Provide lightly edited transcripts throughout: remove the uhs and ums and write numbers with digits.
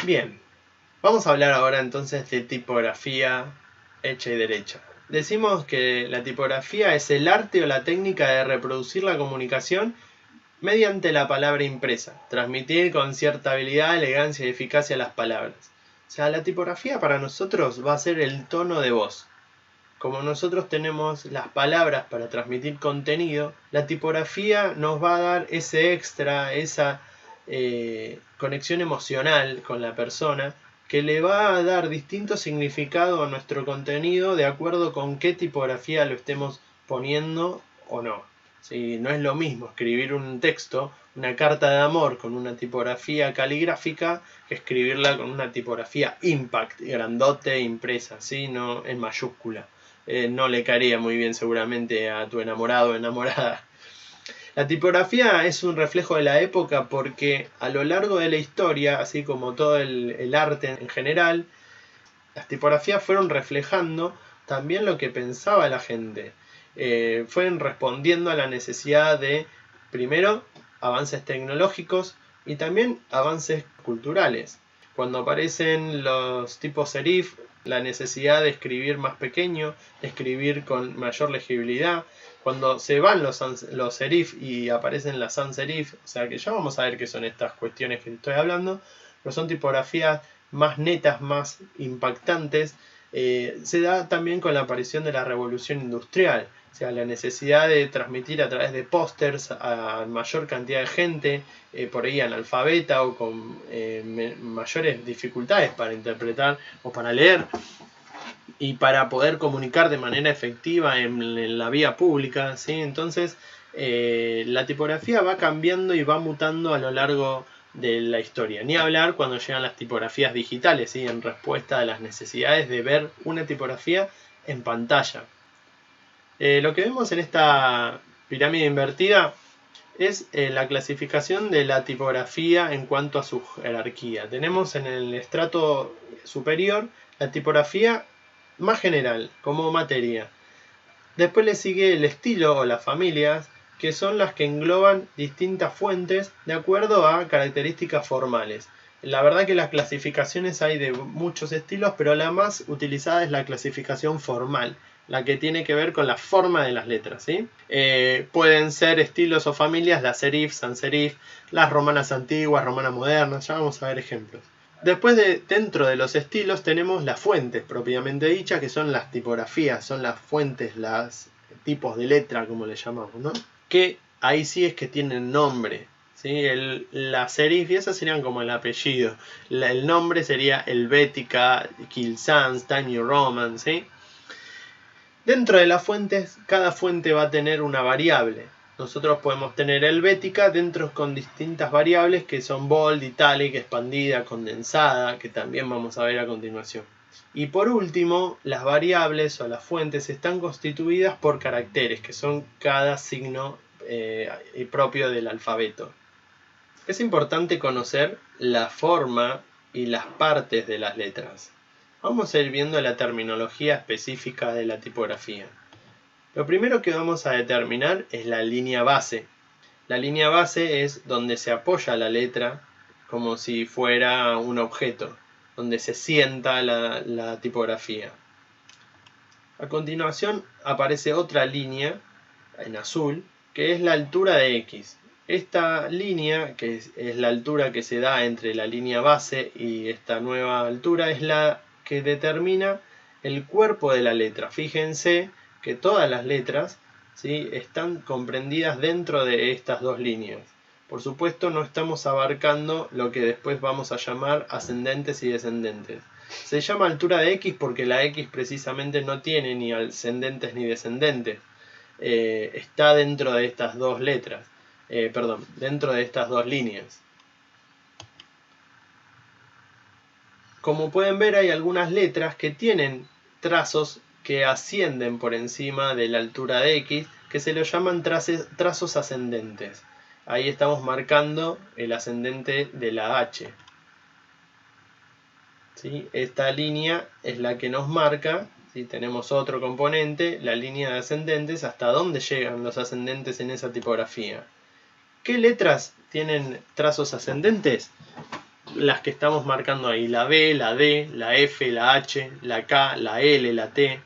Bien, vamos a hablar ahora entonces de tipografía hecha y derecha. Decimos que la tipografía es el arte o la técnica de reproducir la comunicación mediante la palabra impresa, transmitir con cierta habilidad, elegancia y eficacia las palabras. O sea, la tipografía para nosotros va a ser el tono de voz. Como nosotros tenemos las palabras para transmitir contenido, la tipografía nos va a dar ese extra, esa conexión emocional con la persona que le va a dar distinto significado a nuestro contenido de acuerdo con qué tipografía lo estemos poniendo o no. ¿Sí? No es lo mismo escribir un texto, una carta de amor con una tipografía caligráfica que escribirla con una tipografía impact, grandote, impresa, ¿sí? No en mayúscula. No le caería muy bien seguramente a tu enamorado o enamorada. La tipografía es un reflejo de la época porque a lo largo de la historia, así como todo el arte en general, las tipografías fueron reflejando también lo que pensaba la gente. Fueron respondiendo a la necesidad de, primero, avances tecnológicos y también avances culturales. Cuando aparecen los tipos serif, la necesidad de escribir más pequeño, de escribir con mayor legibilidad. Cuando se van los serif y aparecen las sans serif, o sea que ya vamos a ver qué son estas cuestiones que estoy hablando, pero son tipografías más netas, más impactantes. Se da también con la aparición de la revolución industrial, o sea, la necesidad de transmitir a través de pósters a mayor cantidad de gente, por ahí analfabeta o con mayores dificultades para interpretar o para leer, y para poder comunicar de manera efectiva en la vía pública, ¿sí? Entonces, la tipografía va cambiando y va mutando a lo largo de la historia. Ni hablar cuando llegan las tipografías digitales, ¿sí? En respuesta a las necesidades de ver una tipografía en pantalla. Lo que vemos en esta pirámide invertida es la clasificación de la tipografía en cuanto a su jerarquía. Tenemos en el estrato superior la tipografía más general, como materia. Después le sigue el estilo o las familias, que son las que engloban distintas fuentes de acuerdo a características formales. La verdad que las clasificaciones hay de muchos estilos, pero la más utilizada es la clasificación formal, la que tiene que ver con la forma de las letras, ¿sí? Pueden ser estilos o familias, las serif, sans serif, las romanas antiguas, romanas modernas, ya vamos a ver ejemplos. Después, dentro de los estilos, tenemos las fuentes propiamente dichas, que son las tipografías, son las fuentes, los tipos de letra, como le llamamos, ¿no? Que ahí sí es que tienen nombre, ¿sí? La serif y esas serían como el apellido. El nombre sería Helvética, Kill Sans, Time New Roman, ¿sí? Dentro de las fuentes, cada fuente va a tener una variable. Nosotros podemos tener helvética dentro con distintas variables que son bold, italic, expandida, condensada, que también vamos a ver a continuación. Y por último, las variables o las fuentes están constituidas por caracteres, que son cada signo propio del alfabeto. Es importante conocer la forma y las partes de las letras. Vamos a ir viendo la terminología específica de la tipografía. Lo primero que vamos a determinar es la línea base. La línea base es donde se apoya la letra como si fuera un objeto, donde se sienta la tipografía. A continuación aparece otra línea en azul que es la altura de X. Esta línea, que es la altura que se da entre la línea base y esta nueva altura, es la que determina el cuerpo de la letra. Fíjense que todas las letras, ¿sí?, están comprendidas dentro de estas dos líneas. Por supuesto, no estamos abarcando lo que después vamos a llamar ascendentes y descendentes. Se llama altura de X porque la X precisamente no tiene ni ascendentes ni descendentes. Está dentro de estas dos letras. Dentro de estas dos líneas. Como pueden ver, hay algunas letras que tienen trazos que ascienden por encima de la altura de X, que se los llaman trazos ascendentes. Ahí estamos marcando el ascendente de la H. ¿Sí? Esta línea es la que nos marca, si tenemos otro componente, la línea de ascendentes, hasta dónde llegan los ascendentes en esa tipografía. ¿Qué letras tienen trazos ascendentes? las que estamos marcando ahí, la B, la D, la F, la H, la K, la L, la T.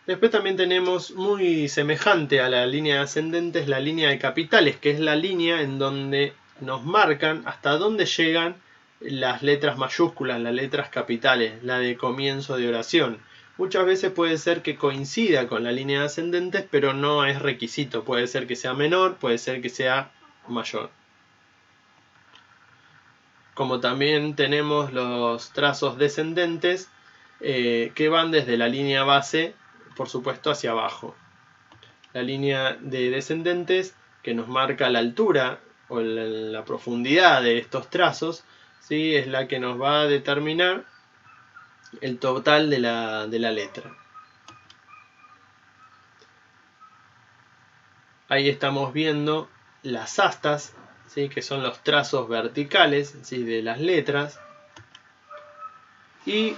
Después también tenemos muy semejante a la línea ascendente es la línea de capitales, que es la línea en donde nos marcan hasta dónde llegan las letras mayúsculas, las letras capitales, la de comienzo de oración. Muchas veces puede ser que coincida con la línea de ascendentes, pero no es requisito. Puede ser que sea menor, puede ser que sea mayor. Como también tenemos los trazos descendentes que van desde la línea base, por supuesto, hacia abajo. La línea de descendentes que nos marca la altura o la profundidad de estos trazos, ¿sí? Es la que nos va a determinar el total de la letra. Ahí estamos viendo las astas, ¿sí? Que son los trazos verticales, ¿sí? De las letras. Y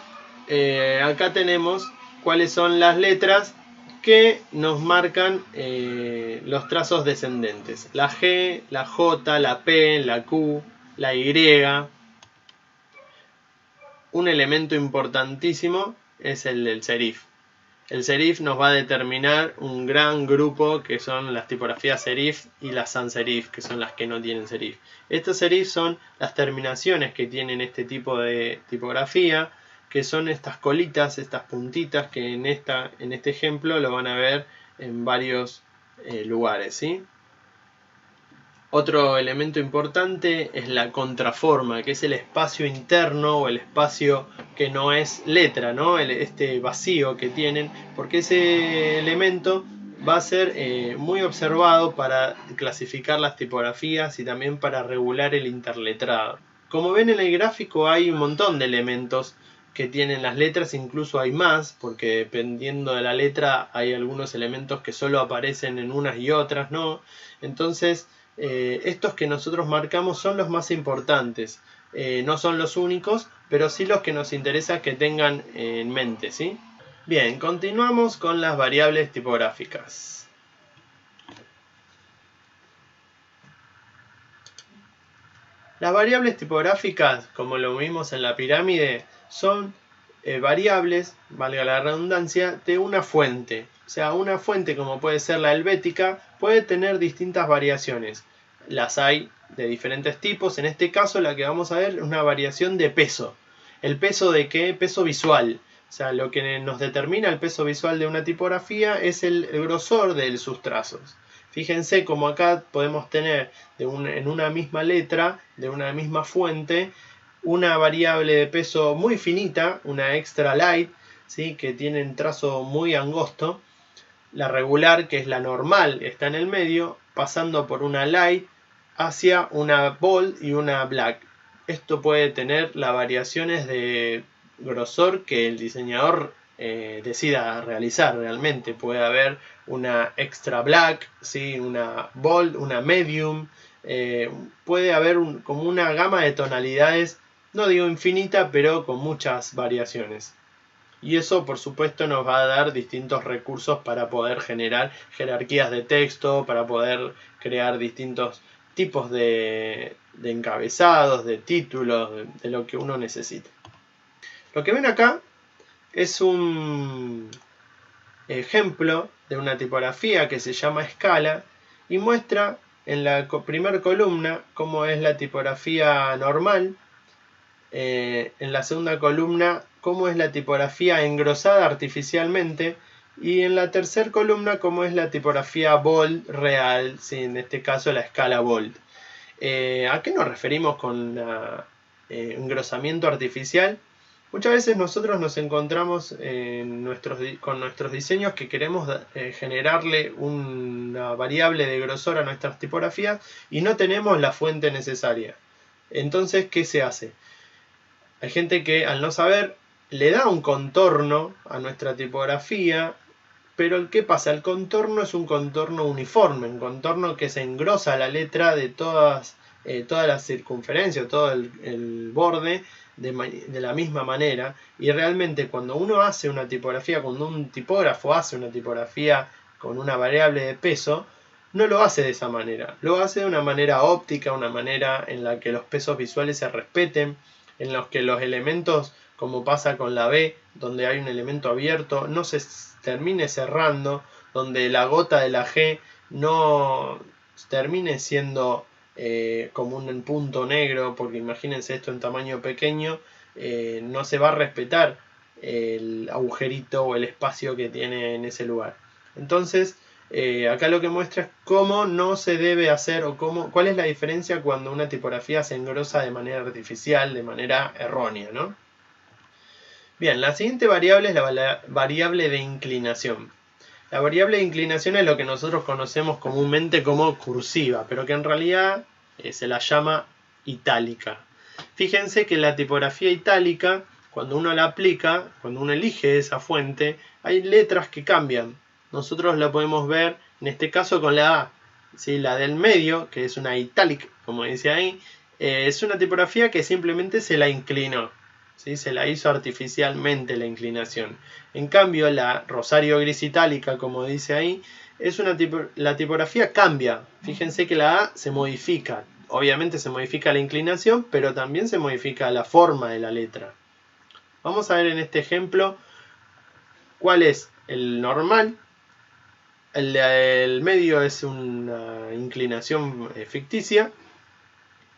acá tenemos cuáles son las letras que nos marcan los trazos descendentes. La G, la J, la P, la Q, la Y. Un elemento importantísimo es el del serif. El serif nos va a determinar un gran grupo que son las tipografías serif y las sans serif, que son las que no tienen serif. Estos serif son las terminaciones que tienen este tipo de tipografía, que son estas colitas, estas puntitas que en este ejemplo lo van a ver en varios lugares, ¿sí? Otro elemento importante es la contraforma, que es el espacio interno o el espacio que no es letra, ¿no? Este vacío que tienen, porque ese elemento va a ser muy observado para clasificar las tipografías y también para regular el interletrado. Como ven en el gráfico hay un montón de elementos que tienen las letras, incluso hay más, porque dependiendo de la letra hay algunos elementos que solo aparecen en unas y otras no. Entonces estos que nosotros marcamos son los más importantes, no son los únicos, pero sí los que nos interesa que tengan en mente, ¿sí? Bien, continuamos con las variables tipográficas. Las variables tipográficas, como lo vimos en la pirámide, son variables, valga la redundancia, de una fuente. O sea, una fuente como puede ser la helvética puede tener distintas variaciones. Las hay de diferentes tipos. En este caso la que vamos a ver es una variación de peso. ¿El peso de qué? Peso visual. O sea, lo que nos determina el peso visual de una tipografía es el grosor de sus trazos. Fíjense como acá podemos tener en una misma letra, de una misma fuente, una variable de peso muy finita, una extra light, ¿sí? Que tiene un trazo muy angosto. La regular, que es la normal, está en el medio, pasando por una light hacia una bold y una black. Esto puede tener las variaciones de grosor que el diseñador decida realizar realmente. Puede haber una extra black, ¿sí? Una bold, una medium. Puede haber como una gama de tonalidades, no digo infinita, pero con muchas variaciones. Y eso por supuesto nos va a dar distintos recursos para poder generar jerarquías de texto, para poder crear distintos tipos de encabezados, de títulos, de lo que uno necesite. Lo que ven acá es un ejemplo de una tipografía que se llama escala y muestra en la primera columna cómo es la tipografía normal, en la segunda columna cómo es la tipografía engrosada artificialmente y en la tercera columna cómo es la tipografía bold real, ¿sí? En este caso la escala bold. ¿A qué nos referimos con engrosamiento artificial? Muchas veces nosotros nos encontramos con nuestros diseños que queremos generarle una variable de grosor a nuestras tipografías y no tenemos la fuente necesaria. Entonces, ¿qué se hace? Hay gente que al no saber le da un contorno a nuestra tipografía, pero ¿qué pasa? El contorno es un contorno uniforme, un contorno que se engrosa la letra de toda la circunferencia, todo el borde de la misma manera, y realmente cuando uno hace una tipografía, cuando un tipógrafo hace una tipografía con una variable de peso, no lo hace de esa manera. Lo hace de una manera óptica, una manera en la que los pesos visuales se respeten, en los que los elementos, como pasa con la B, donde hay un elemento abierto, no se termine cerrando, donde la gota de la G no termine siendo como un punto negro, porque imagínense esto en tamaño pequeño, no se va a respetar el agujerito o el espacio que tiene en ese lugar. Entonces, acá lo que muestra es cómo no se debe hacer o cuál es la diferencia cuando una tipografía se engrosa de manera artificial, de manera errónea, ¿no? Bien, la siguiente variable es la variable de inclinación. La variable de inclinación es lo que nosotros conocemos comúnmente como cursiva, pero que en realidad se la llama itálica. Fíjense que la tipografía itálica, cuando uno la aplica, cuando uno elige esa fuente, hay letras que cambian. Nosotros la podemos ver en este caso con la A. ¿Sí? La del medio, que es una italic, como dice ahí, es una tipografía que simplemente se la inclinó. ¿Sí? Se la hizo artificialmente la inclinación. En cambio, la rosario gris itálica, como dice ahí, la tipografía cambia. Fíjense que la A se modifica. Obviamente se modifica la inclinación, pero también se modifica la forma de la letra. Vamos a ver en este ejemplo cuál es el normal. El del medio es una inclinación ficticia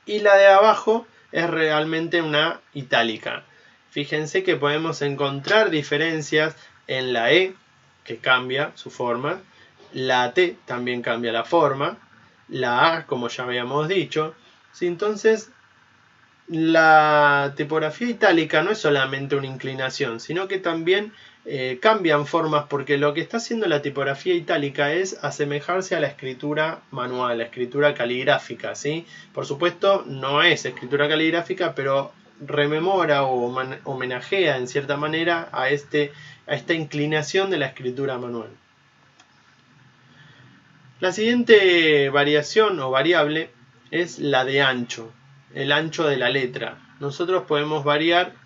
y la de abajo es realmente una itálica. Fíjense que podemos encontrar diferencias en la E, que cambia su forma, la T también cambia la forma, la A, como ya habíamos dicho. ¿Sí? Entonces, la tipografía itálica no es solamente una inclinación, sino que también cambian formas, porque lo que está haciendo la tipografía itálica es asemejarse a la escritura manual, la escritura caligráfica, ¿sí? Por supuesto, no es escritura caligráfica, pero rememora o homenajea en cierta manera a esta inclinación de la escritura manual. La siguiente variación o variable es la de ancho, el ancho de la letra. Nosotros podemos variar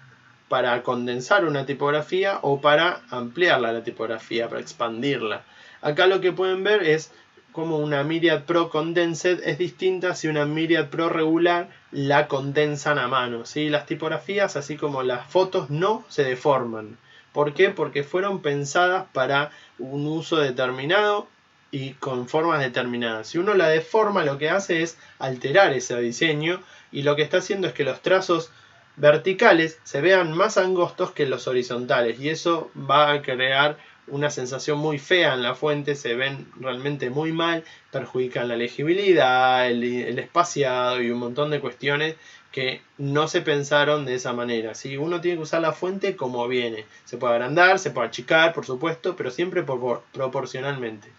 para condensar una tipografía o para ampliarla la tipografía, para expandirla. Acá lo que pueden ver es cómo una Myriad Pro Condensed es distinta si una Myriad Pro regular la condensan a mano, ¿sí? Las tipografías, así como las fotos, no se deforman. ¿Por qué? Porque fueron pensadas para un uso determinado y con formas determinadas. Si uno la deforma, lo que hace es alterar ese diseño y lo que está haciendo es que los trazos verticales se vean más angostos que los horizontales y eso va a crear una sensación muy fea en la fuente, se ven realmente muy mal, perjudican la legibilidad, el espaciado y un montón de cuestiones que no se pensaron de esa manera. ¿Sí? Uno tiene que usar la fuente como viene, se puede agrandar, se puede achicar, por supuesto, pero siempre proporcionalmente.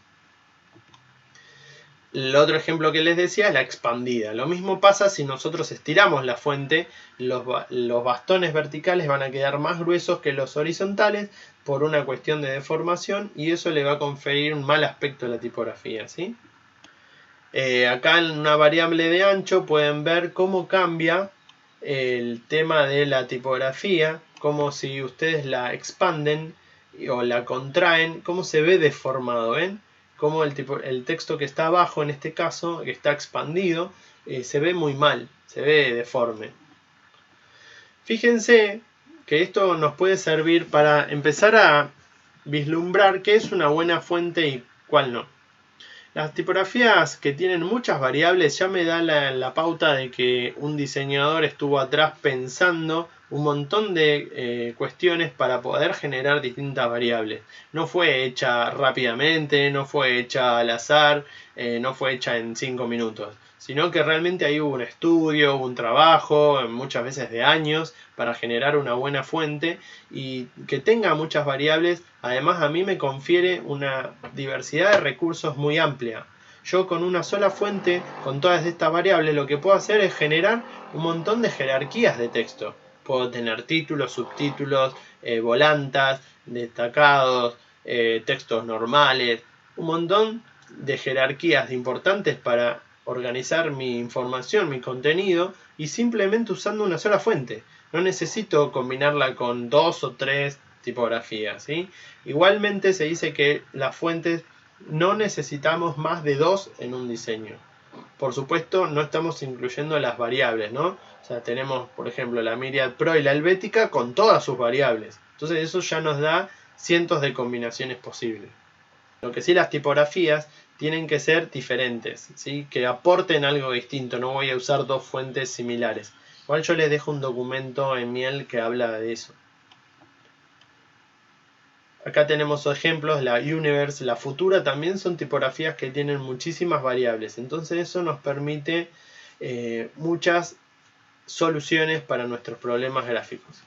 El otro ejemplo que les decía es la expandida. Lo mismo pasa si nosotros estiramos la fuente, los bastones verticales van a quedar más gruesos que los horizontales por una cuestión de deformación y eso le va a conferir un mal aspecto a la tipografía, ¿sí? Acá en una variable de ancho pueden ver cómo cambia el tema de la tipografía, como si ustedes la expanden o la contraen, cómo se ve deformado, ¿ven? Como el texto que está abajo, en este caso, que está expandido, se ve muy mal, se ve deforme. Fíjense que esto nos puede servir para empezar a vislumbrar qué es una buena fuente y cuál no. Las tipografías que tienen muchas variables ya me da la pauta de que un diseñador estuvo atrás pensando un montón de cuestiones para poder generar distintas variables. No fue hecha rápidamente, no fue hecha al azar, no fue hecha en 5 minutos, sino que realmente ahí hubo un estudio, hubo un trabajo, muchas veces de años, para generar una buena fuente y que tenga muchas variables. Además, a mí me confiere una diversidad de recursos muy amplia. Yo con una sola fuente, con todas estas variables, lo que puedo hacer es generar un montón de jerarquías de texto. Puedo tener títulos, subtítulos, volantas, destacados, textos normales, un montón de jerarquías importantes para organizar mi información, mi contenido, y simplemente usando una sola fuente. No necesito combinarla con 2 o 3 tipografías, ¿sí? Igualmente se dice que las fuentes no necesitamos más de 2 en un diseño. Por supuesto, no estamos incluyendo las variables, ¿no? O sea, tenemos, por ejemplo, la Myriad Pro y la Helvética con todas sus variables. Entonces eso ya nos da cientos de combinaciones posibles. Lo que sí, las tipografías tienen que ser diferentes, ¿sí? Que aporten algo distinto. No voy a usar 2 fuentes similares. Igual yo les dejo un documento en Miel que habla de eso. Acá tenemos ejemplos, la Universe, la Futura, también son tipografías que tienen muchísimas variables. Entonces eso nos permite muchas soluciones para nuestros problemas gráficos.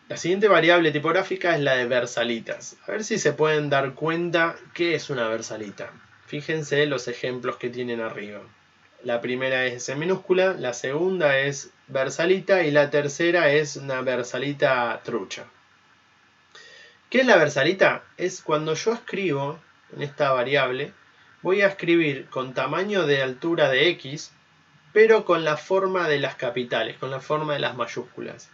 La siguiente variable tipográfica es la de versalitas. A ver si se pueden dar cuenta qué es una versalita. Fíjense los ejemplos que tienen arriba. La primera es S minúscula, la segunda es versalita y la tercera es una versalita trucha. ¿Qué es la versalita? Es cuando yo escribo en esta variable, voy a escribir con tamaño de altura de X, pero con la forma de las capitales, con la forma de las mayúsculas.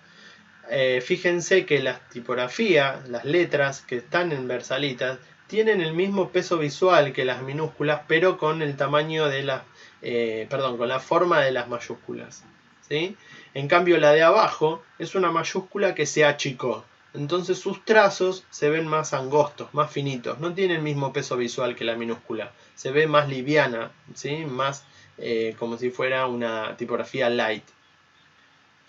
Fíjense que las tipografías, las letras que están en versalitas, tienen el mismo peso visual que las minúsculas, pero con el tamaño de las, con la forma de las mayúsculas, ¿sí? En cambio, la de abajo es una mayúscula que se achicó. Entonces sus trazos se ven más angostos, más finitos. No tiene el mismo peso visual que la minúscula. Se ve más liviana, ¿sí? Más como si fuera una tipografía light.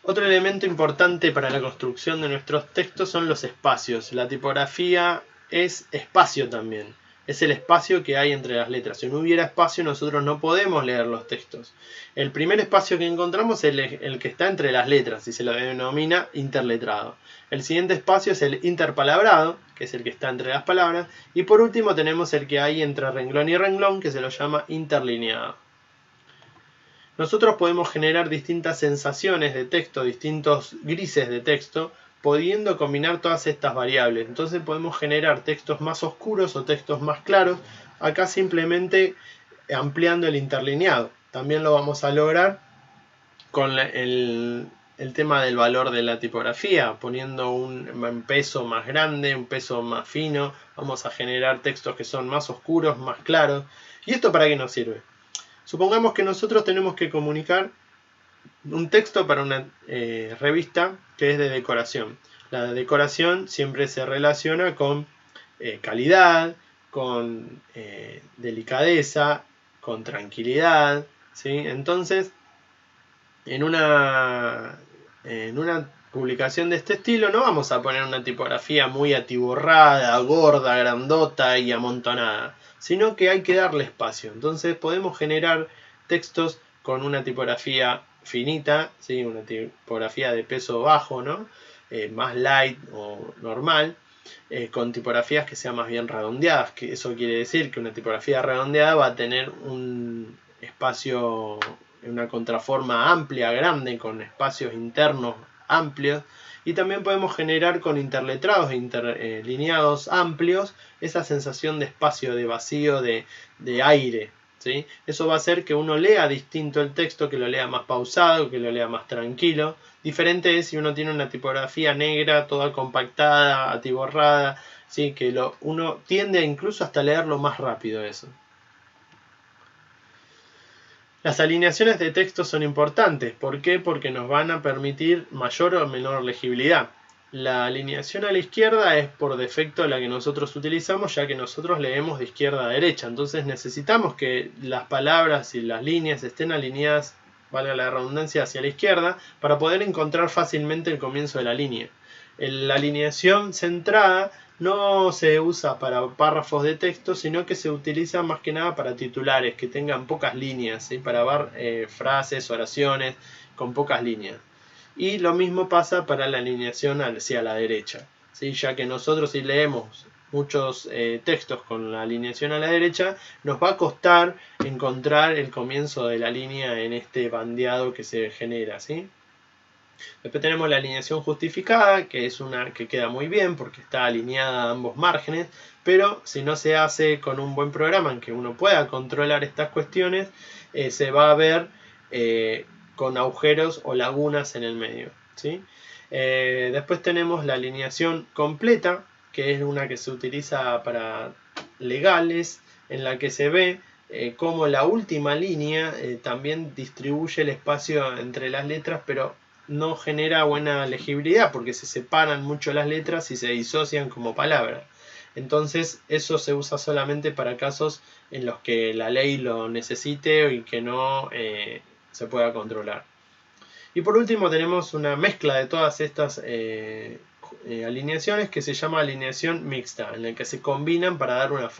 Otro elemento importante para la construcción de nuestros textos son los espacios. La tipografía es espacio también. Es el espacio que hay entre las letras. Si no hubiera espacio, nosotros no podemos leer los textos. El primer espacio que encontramos es el que está entre las letras y se lo denomina interletrado. El siguiente espacio es el interpalabrado, que es el que está entre las palabras. Y por último tenemos el que hay entre renglón y renglón, que se lo llama interlineado. Nosotros podemos generar distintas sensaciones de texto, distintos grises de texto, pudiendo combinar todas estas variables. Entonces podemos generar textos más oscuros o textos más claros, acá simplemente ampliando el interlineado. También lo vamos a lograr con el tema del valor de la tipografía, poniendo un peso más grande, un peso más fino. Vamos a generar textos que son más oscuros, más claros. ¿Y esto para qué nos sirve? Supongamos que nosotros tenemos que comunicar un texto para una revista que es de decoración. La decoración siempre se relaciona con calidad, con delicadeza, con tranquilidad, ¿sí? Entonces, en una publicación de este estilo no vamos a poner una tipografía muy atiborrada, gorda, grandota y amontonada, sino que hay que darle espacio. Entonces podemos generar textos con una tipografía finita, ¿sí? Una tipografía de peso bajo, ¿no? Más light o normal, con tipografías que sean más bien redondeadas, que eso quiere decir que una tipografía redondeada va a tener un espacio, una contraforma amplia, grande, con espacios internos amplios, y también podemos generar con interletrados e interlineados amplios esa sensación de espacio, de vacío, de aire, ¿sí? Eso va a hacer que uno lea distinto el texto, que lo lea más pausado, que lo lea más tranquilo. Diferente es si uno tiene una tipografía negra, toda compactada, atiborrada, ¿sí? Que uno tiende incluso hasta leerlo más rápido eso. Las alineaciones de texto son importantes. ¿Por qué? Porque nos van a permitir mayor o menor legibilidad. La alineación a la izquierda es por defecto la que nosotros utilizamos, ya que nosotros leemos de izquierda a derecha. Entonces necesitamos que las palabras y las líneas estén alineadas, valga la redundancia, hacia la izquierda, para poder encontrar fácilmente el comienzo de la línea. La alineación centrada no se usa para párrafos de texto, sino que se utiliza más que nada para titulares, que tengan pocas líneas, ¿sí? Para ver frases, oraciones con pocas líneas. Y lo mismo pasa para la alineación hacia la derecha, ¿sí? Ya que nosotros si leemos muchos textos con la alineación a la derecha, nos va a costar encontrar el comienzo de la línea en este bandeado que se genera, ¿sí? Después tenemos la alineación justificada, que es una que queda muy bien porque está alineada a ambos márgenes, pero si no se hace con un buen programa en que uno pueda controlar estas cuestiones, se va a ver con agujeros o lagunas en el medio, ¿sí? Después tenemos la alineación completa, que es una que se utiliza para legales, en la que se ve cómo la última línea también distribuye el espacio entre las letras, pero no genera buena legibilidad porque se separan mucho las letras y se disocian como palabras. Entonces eso se usa solamente para casos en los que la ley lo necesite y que no se pueda controlar. Y por último tenemos una mezcla de todas estas alineaciones que se llama alineación mixta, en la que se combinan para dar una forma